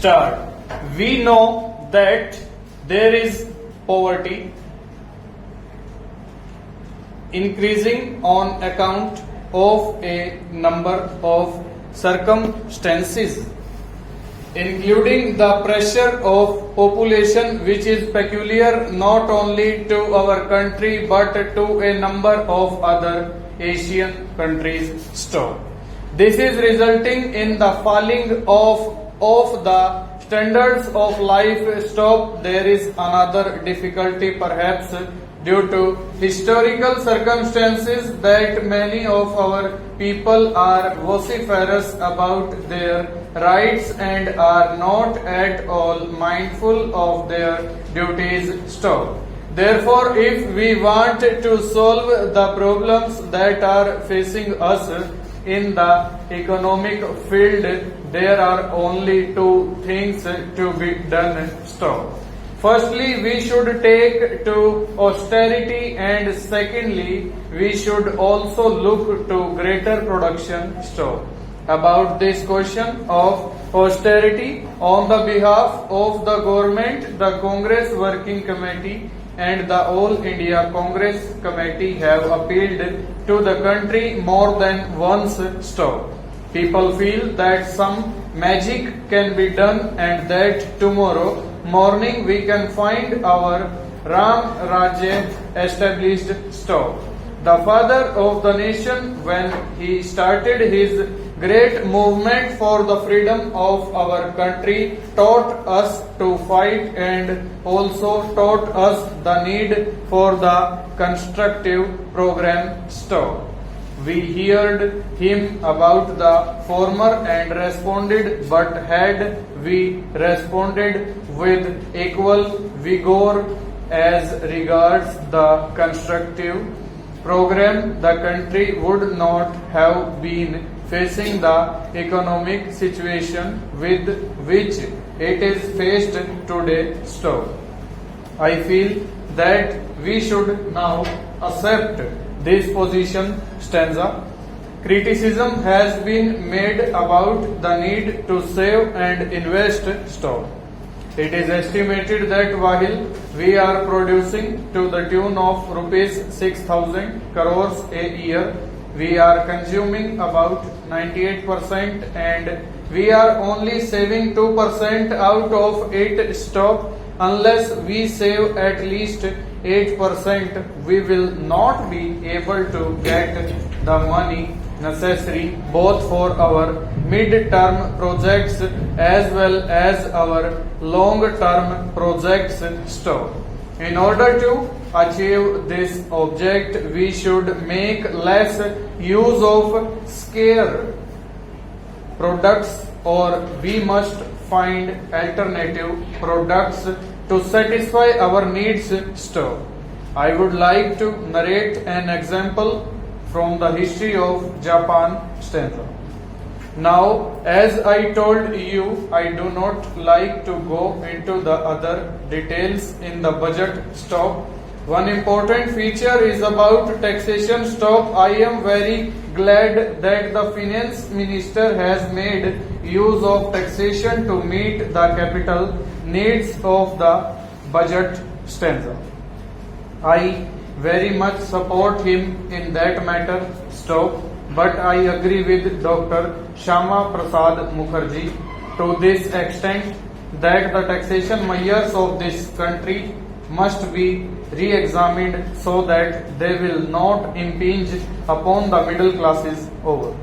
start. We know that there is poverty increasing on account of a number of circumstances, including the pressure of population, which is peculiar not only to our country but to a number of other Asian countries. Stop. This is resulting in the falling of the standards of life. Stop. There is another difficulty, perhaps due to historical circumstances, that many of our people are vociferous about their rights and are not at all mindful of their duties. Stop. Therefore, if we want to solve the problems that are facing us in the economic field, there are only two things to be done. Stop. Firstly, we should take to austerity, and secondly, we should also look to greater production. Stop. About this question of austerity, on the behalf of the government, the Congress Working Committee and the All India Congress Committee have appealed to the country more than once. Stop. People feel that some magic can be done and that tomorrow morning we can find our Ram Rajya established. Stop. The father of the nation, when he started his great movement for the freedom of our country, taught us to fight and also taught us the need for the constructive program. Stop. We heard him about the former and responded, but had we responded with equal vigor as regards the constructive program, the country would not have been facing the economic situation with which it is faced today. Stop. I feel that we should now accept this position. Stanza. Criticism has been made about the need to save and invest. Stop. It is estimated that while we are producing to the tune of rupees 6,000 crores a year, we are consuming about 98% and we are only saving 2% out of it. Stop. Unless we save at least 8%, we will not be able to get the money necessary both for our mid-term projects as well as our long-term projects. Stop. In order to achieve this object, we should make less use of scarce products, or we must find alternative products to satisfy our needs. Stop. I would like to narrate an example from the history of Japan. Stanza. Now, as I told you, I do not like to go into the other details in the budget. Stop. One important feature is about taxation. Stop. I am very glad that the finance minister has made use of taxation to meet the capital needs of the budget. Stanza. I very much support him in that matter. Stop. But I agree with Dr. Shama Prasad Mukherjee to this extent that the taxation measures of this country must be re-examined so that they will not impinge upon the middle classes. Over.